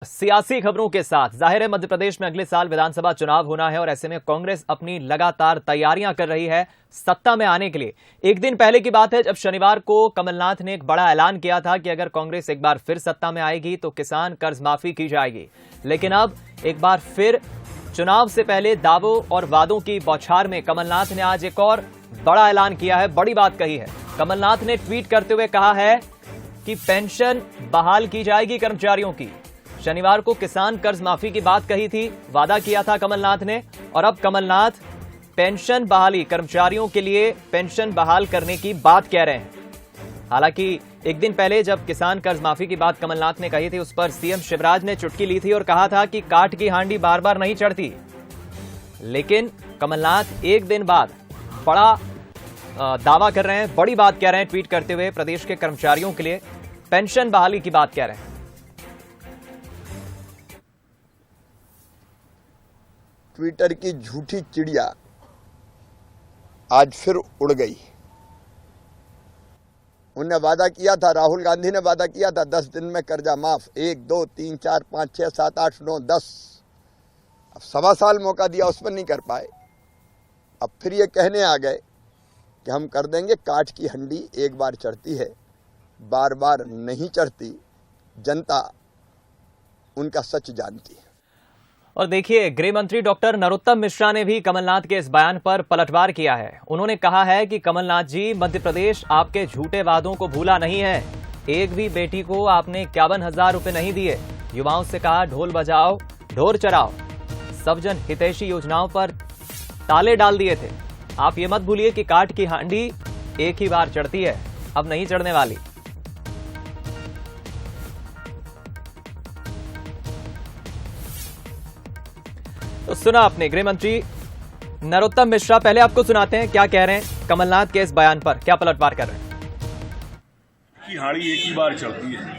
सियासी खबरों के साथ जाहिर है मध्य प्रदेश में अगले साल विधानसभा चुनाव होना है और ऐसे में कांग्रेस अपनी लगातार तैयारियां कर रही है सत्ता में आने के लिए। एक दिन पहले की बात है जब शनिवार को कमलनाथ ने एक बड़ा ऐलान किया था कि अगर कांग्रेस एक बार फिर सत्ता में आएगी तो किसान कर्ज माफी की जाएगी। लेकिन अब एक बार फिर चुनाव से पहले दावों और वादों की बौछार में कमलनाथ ने आज एक और बड़ा ऐलान किया है, बड़ी बात कही है। कमलनाथ ने ट्वीट करते हुए कहा है कि पेंशन बहाल की जाएगी कर्मचारियों की। शनिवार को किसान कर्ज माफी की बात कही थी, वादा किया था कमलनाथ ने, और अब कमलनाथ पेंशन बहाली, कर्मचारियों के लिए पेंशन बहाल करने की बात कह रहे हैं। हालांकि एक दिन पहले जब किसान कर्ज माफी की बात कमलनाथ ने कही थी उस पर सीएम शिवराज ने चुटकी ली थी और कहा था कि काठ की हांडी बार बार नहीं चढ़ती। लेकिन कमलनाथ एक दिन बाद बड़ा दावा कर रहे हैं, बड़ी बात कह रहे हैं, ट्वीट करते हुए प्रदेश के कर्मचारियों के लिए पेंशन बहाली की बात कह रहे हैं। ट्विटर की झूठी चिड़िया आज फिर उड़ गई। उन्होंने वादा किया था, राहुल गांधी ने वादा किया था 10 दिन में कर्जा माफ, 1 2 3 4 5 6 7 8 9 10। अब 1.25 साल मौका दिया, उस पर नहीं कर पाए। अब फिर ये कहने आ गए कि हम कर देंगे। काठ की हंडी एक बार चढ़ती है, बार बार नहीं चढ़ती। जनता उनका सच जानती है। और देखिए, गृह मंत्री डॉक्टर नरोत्तम मिश्रा ने भी कमलनाथ के इस बयान पर पलटवार किया है। उन्होंने कहा है कि कमलनाथ जी, मध्य प्रदेश आपके झूठे वादों को भूला नहीं है। एक भी बेटी को आपने 51,000 रुपए नहीं दिए। युवाओं से कहा ढोल बजाओ ढोर चराओ। सब जन हितैषी योजनाओं पर ताले डाल दिए थे। आप ये मत भूलिए कि काठ की हांडी एक ही बार चढ़ती है, अब नहीं चढ़ने वाली। तो सुना आपने गृह मंत्री नरोत्तम मिश्रा। पहले आपको सुनाते हैं क्या कह रहे हैं कमलनाथ के इस बयान पर, क्या पलटवार कर रहे हैं। की हाड़ी एक ही बार चढ़ती है।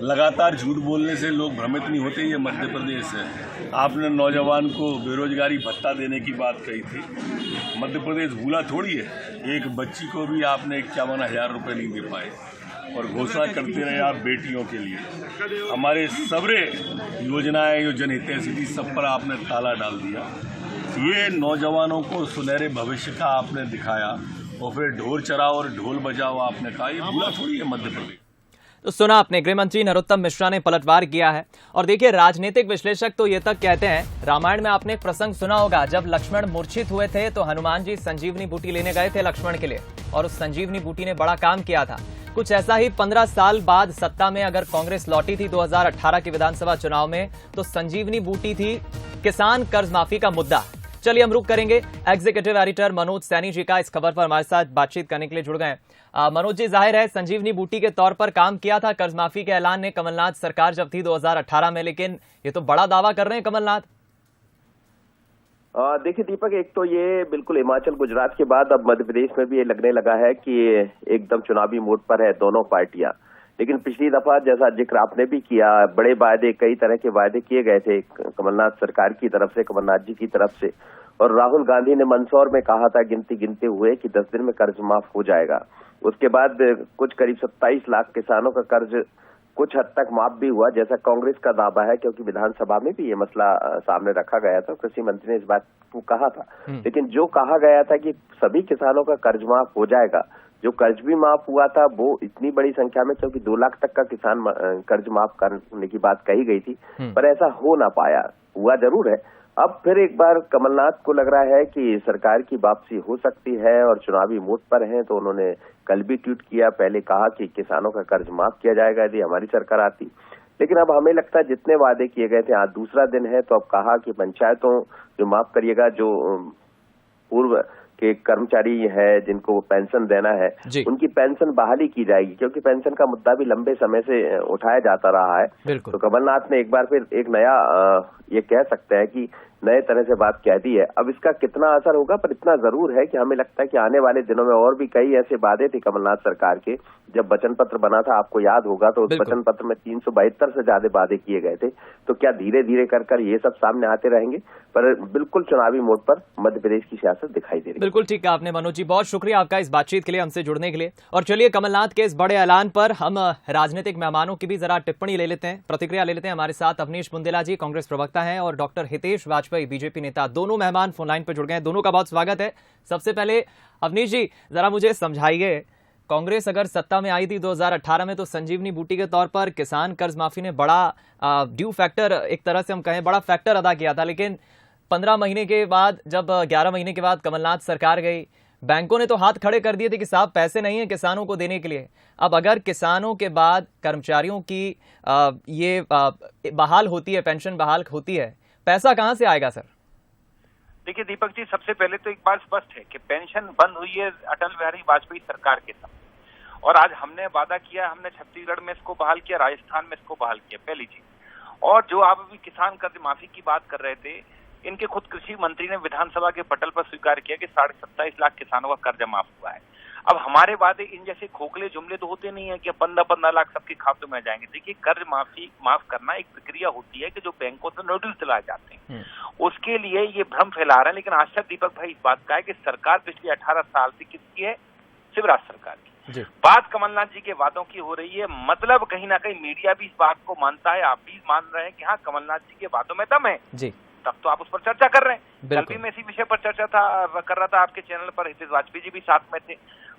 लगातार झूठ बोलने से लोग भ्रमित नहीं होते। ये मध्य प्रदेश है। आपने नौजवान को बेरोजगारी भत्ता देने की बात कही थी। मध्य प्रदेश भूला थोड़ी है। एक बच्ची को भी आपने 51,000 रुपये नहीं दे पाए और घोषणा करते रहे आप बेटियों के लिए। हमारे सबरे योजनाएं जो जनहितैषी थी सब पर आपने ताला डाल दिया। ये नौजवानों को सुनहरे भविष्य का आपने दिखाया और फिर ढोल चराओ और ढोल बजाओ आपने कहा। ये भूला थोड़ी है मध्य प्रदेश। तो सुना आपने, गृह मंत्री नरोत्तम मिश्रा ने पलटवार किया है। और देखिए, राजनीतिक विश्लेषक तो ये तक कहते हैं, रामायण में आपने एक प्रसंग सुना होगा, जब लक्ष्मण मूर्छित हुए थे तो हनुमान जी संजीवनी बूटी लेने गए थे लक्ष्मण के लिए, और उस संजीवनी बूटी ने बड़ा काम किया था। कुछ ऐसा ही 15 साल बाद सत्ता में अगर कांग्रेस लौटी थी 2018 के विधानसभा चुनाव में, तो संजीवनी बूटी थी किसान कर्ज माफी का मुद्दा। चलिए हम रुक करेंगे। एग्जीक्यूटिव एडिटर मनोज सैनी जी का इस खबर पर हमारे साथ बातचीत करने के लिए जुड़ गए। मनोज जी, जाहिर है संजीवनी बूटी के तौर पर काम किया था कर्ज माफी के ऐलान ने कमलनाथ सरकार जब थी 2018 में, लेकिन ये तो बड़ा दावा कर रहे हैं कमलनाथ। देखिए दीपक, एक तो ये बिल्कुल हिमाचल गुजरात के बाद अब मध्य प्रदेश में भी ये लगने लगा है कि एकदम चुनावी मोड पर है दोनों पार्टियां। लेकिन पिछली दफा जैसा जिक्र आपने भी किया, बड़े वायदे, कई तरह के वायदे किए गए थे कमलनाथ सरकार की तरफ से, कमलनाथ जी की तरफ से। और राहुल गांधी ने मंदसौर में कहा था गिनती गिनते हुए कि 10 दिन में कर्ज माफ हो जाएगा। उसके बाद कुछ करीब 27 लाख किसानों का कर्ज कुछ हद तक माफ भी हुआ, जैसा कांग्रेस का दावा है, क्योंकि विधानसभा में भी ये मसला सामने रखा गया था। कृषि मंत्री ने इस बात को कहा था। लेकिन जो कहा गया था कि सभी किसानों का कर्ज माफ हो जाएगा, जो कर्ज भी माफ हुआ था वो इतनी बड़ी संख्या में, क्योंकि 2 लाख तक का किसान कर्ज माफ करने की बात कही गई थी, पर ऐसा हो ना पाया। हुआ जरूर है। अब फिर एक बार कमलनाथ को लग रहा है कि सरकार की वापसी हो सकती है और चुनावी मोड पर हैं, तो उन्होंने कल भी ट्वीट किया। पहले कहा कि किसानों का कर्ज माफ किया जाएगा यदि हमारी सरकार आती। लेकिन अब हमें लगता है जितने वादे किए गए थे, आज दूसरा दिन है, तो अब कहा कि पंचायतों जो माफ करिएगा, जो पूर्व के कर्मचारी है जिनको पेंशन देना है, उनकी पेंशन बहाली की जाएगी, क्योंकि पेंशन का मुद्दा भी लंबे समय से उठाया जाता रहा है। तो कमलनाथ ने एक बार फिर एक नया, ये कह सकते हैं कि नए तरह से बात कह दी है। अब इसका कितना असर होगा, पर इतना जरूर है कि हमें लगता है कि आने वाले दिनों में और भी कई ऐसे वादे थे कमलनाथ सरकार के। जब वचन पत्र बना था, आपको याद होगा, तो उस वचन पत्र में 372 से ज्यादा वादे किए गए थे। तो क्या धीरे धीरे कर ये सब सामने आते रहेंगे? पर बिल्कुल चुनावी मोड पर मध्य प्रदेश की सियासत दिखाई दे रही है। बिल्कुल ठीक कहा आपने मनोज जी, बहुत शुक्रिया आपका इस बातचीत के लिए, हमसे जुड़ने के लिए। और चलिए, कमलनाथ के इस बड़े ऐलान पर हम राजनीतिक मेहमानों की भी जरा टिप्पणी ले लेते हैं, प्रतिक्रिया ले लेते हैं। हमारे साथ अवनीश बुंदेला जी, कांग्रेस प्रवक्ता हैं, और डॉक्टर हितेश वाजपेयी, बीजेपी नेता। दोनों मेहमान फोन लाइन पर जुड़ गए हैं, दोनों का बहुत स्वागत है। सबसे पहले अवनीश जी, जरा मुझे समझाइए, कांग्रेस अगर सत्ता में आई थी 2018 में, तो संजीवनी बूटी के तौर पर किसान कर्ज माफी ने बड़ा ड्यू फैक्टर, एक तरह से हम कहें बड़ा फैक्टर अदा किया था। लेकिन 15 महीने के बाद, जब 11 महीने के बाद कमलनाथ सरकार गई, बैंकों ने तो हाथ खड़े कर दिए थे कि साहब पैसे नहीं है किसानों को देने के लिए। अब अगर किसानों के बाद कर्मचारियों की ये बहाल होती है, पेंशन बहाल होती है, पैसा कहां से आएगा सर? देखिए दीपक जी, सबसे पहले तो एक बात स्पष्ट है कि पेंशन बंद हुई है अटल बिहारी वाजपेयी सरकार के समय, और आज हमने वादा किया, हमने छत्तीसगढ़ में इसको बहाल किया, राजस्थान में इसको बहाल किया, पहली चीज। और जो आप अभी किसान कर्ज माफी की बात कर रहे थे, इनके खुद कृषि मंत्री ने विधानसभा के पटल पर स्वीकार किया कि 27.5 लाख किसानों का कर्ज माफ हुआ है। अब हमारे वादे इन जैसे खोखले जुमले तो होते नहीं है कि 15-15 लाख सबके खातों में जाएंगे। देखिए, कर्ज माफ करना एक प्रक्रिया होती है कि जो बैंकों से नोटिस दिलाए जाते हैं, उसके लिए ये भ्रम फैला रहे हैं। लेकिन आश्चर्य दीपक भाई इस बात का है कि सरकार पिछले 18 साल से किसकी है? शिवराज सरकार की। बात कमलनाथ जी के वादों की हो रही है, मतलब कहीं ना कहीं मीडिया भी इस बात को मानता है, आप भी मान रहे हैं कि हाँ, कमलनाथ जी के वादों में दम है जी। तब तो आप उस पर चर्चा कर रहे हैं। कल भी मैं इसी विषय पर चर्चा कर रहा था आपके चैनल पर, हितेश वाजपेयी जी भी साथ में थे।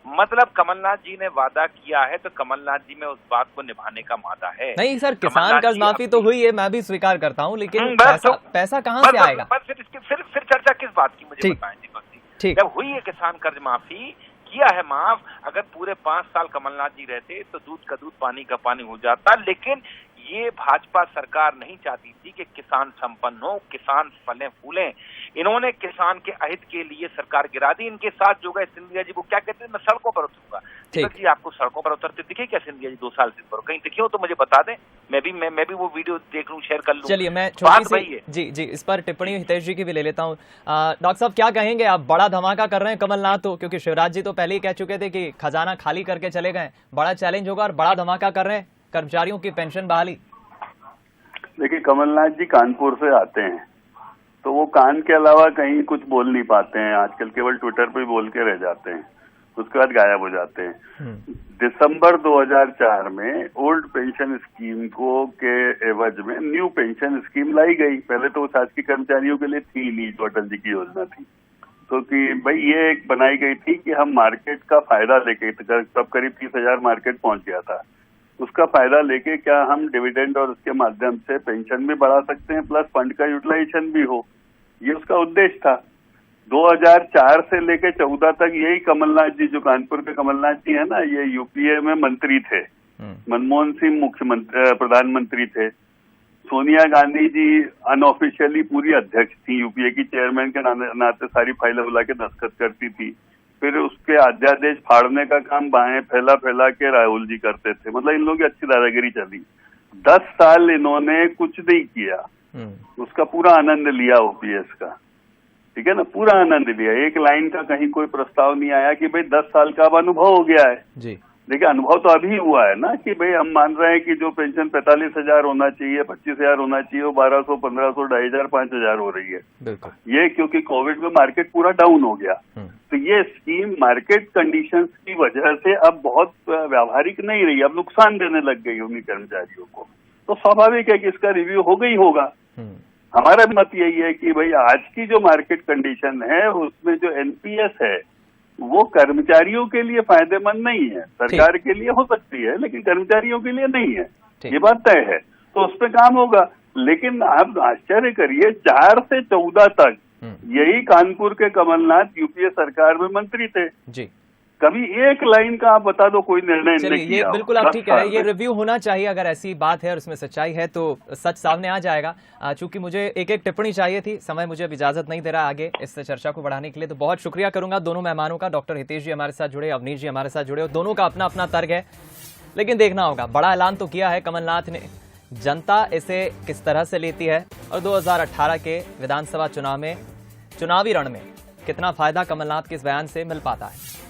मतलब कमलनाथ जी ने वादा किया है तो कमलनाथ जी में उस बात को निभाने का वादा है। नहीं सर, किसान कर्ज माफी तो हुई है, मैं भी स्वीकार करता हूँ, लेकिन पैसा कहाँ से आएगा? फिर चर्चा किस बात की मुझे बताएं दीपक जी। जब हुई है किसान कर्ज माफी, किया है माफ, अगर पूरे 5 साल कमलनाथ जी रहते तो दूध का दूध पानी का पानी हो जाता। लेकिन ये भाजपा सरकार नहीं चाहती थी कि किसान संपन्न हो, किसान फलें फूलें। इन्होंने किसान के अहित के लिए सरकार गिरा दी। इनके साथ जो गए सिंधिया जी, वो क्या कहते हैं, मैं सड़कों पर उतरूंगा। दीपक जी, आपको सड़कों पर उतरते दिखे क्या सिंधिया जी 2 साल से ऊपर? कहीं दिखे हो तो मुझे बता दें, मैं भी वो वीडियो देख लूं, शेयर कर लूं। चलिए, मैं छोटी सी जी इस पर टिप्पणी हितेश जी की भी ले लेता हूँ। डॉक्टर साहब, क्या कहेंगे आप? बड़ा धमाका कर रहे हैं कमलनाथ तो, क्योंकि शिवराज जी तो पहले ही कह चुके थे कि खजाना खाली करके चले गए, बड़ा चैलेंज होगा, और बड़ा धमाका कर रहे हैं कर्मचारियों की पेंशन बहाली। देखिए, कमलनाथ जी कानपुर से आते हैं, तो वो कान के अलावा कहीं कुछ बोल नहीं पाते हैं आजकल, केवल ट्विटर पे बोल के रह जाते हैं, उसके बाद गायब हो जाते हैं। दिसंबर 2004 में ओल्ड पेंशन स्कीम को के एवज में न्यू पेंशन स्कीम लाई गई। पहले तो वो शासकीय कर्मचारियों के लिए थी नहीं, जो अटल जी की योजना थी, तो कि भाई ये एक बनाई गई थी कि हम मार्केट का फायदा लेके, तब करीब 30,000 मार्केट पहुंच गया था, उसका फायदा लेके क्या हम डिविडेंड और उसके माध्यम से पेंशन भी बढ़ा सकते हैं, प्लस फंड का यूटिलाइजेशन भी हो, ये उसका उद्देश्य था। 2004 से लेके 14 तक यही कमलनाथ जी, जो कानपुर के कमलनाथ जी है ना, ये यूपीए में मंत्री थे। मनमोहन सिंह मुख्यमंत्री प्रधानमंत्री थे, सोनिया गांधी जी अनऑफिशियली पूरी अध्यक्ष थी, यूपीए की चेयरमैन के नाते सारी फाइलें बुला के दस्तखत करती थी। फिर उसके अध्यादेश फाड़ने का काम बाहें फैला के राहुल जी करते थे। मतलब इन लोगों की अच्छी दादागिरी चली। 10 साल इन्होंने कुछ नहीं किया, उसका पूरा आनंद लिया ओपीएस का, ठीक है ना, पूरा आनंद लिया। एक लाइन का कहीं कोई प्रस्ताव नहीं आया कि भाई 10 साल का अब अनुभव हो गया है जी। देखिए, अनुभव तो अभी हुआ है ना कि भाई हम मान रहे हैं कि जो पेंशन 45,000 होना चाहिए, 25,000 होना चाहिए, वो 1,200, 1,500, 2,500, 5,000 हो रही है। ये क्योंकि कोविड में मार्केट पूरा डाउन हो गया, तो ये स्कीम मार्केट कंडीशंस की वजह से अब बहुत व्यावहारिक नहीं रही, अब नुकसान देने लग गई उन्हीं कर्मचारियों को। तो स्वाभाविक है कि इसका रिव्यू हो गई होगा। हमारा मत यही है कि भाई आज की जो मार्केट कंडीशन है, उसमें जो एनपीएस है वो कर्मचारियों के लिए फायदेमंद नहीं है। सरकार के लिए हो सकती है, लेकिन कर्मचारियों के लिए नहीं है, ये बात तय है। तो उस पर काम होगा। लेकिन आप आश्चर्य करिए, 4 से 14 तक यही कानपुर के कमलनाथ यूपीए सरकार में मंत्री थे जी। कभी एक लाइन का आप बता दो कोई निर्णय नहीं किया। ये बिल्कुल आप ठीक है, ये रिव्यू होना चाहिए। अगर ऐसी बात है और उसमें सच्चाई है तो सच सामने आ जाएगा। चूंकि मुझे एक टिप्पणी चाहिए थी, समय मुझे अब इजाजत नहीं दे रहा आगे इस चर्चा को बढ़ाने के लिए, तो बहुत शुक्रिया करूंगा दोनों मेहमानों का। डॉक्टर हितेश जी हमारे साथ जुड़े, अवनीश जी हमारे साथ जुड़े, और दोनों का अपना अपना तर्क है, लेकिन देखना होगा। बड़ा ऐलान तो किया है कमलनाथ ने, जनता इसे किस तरह से लेती है और 2018 के विधानसभा चुनाव में चुनावी रण में कितना फायदा कमलनाथ के इस बयान से मिल पाता है।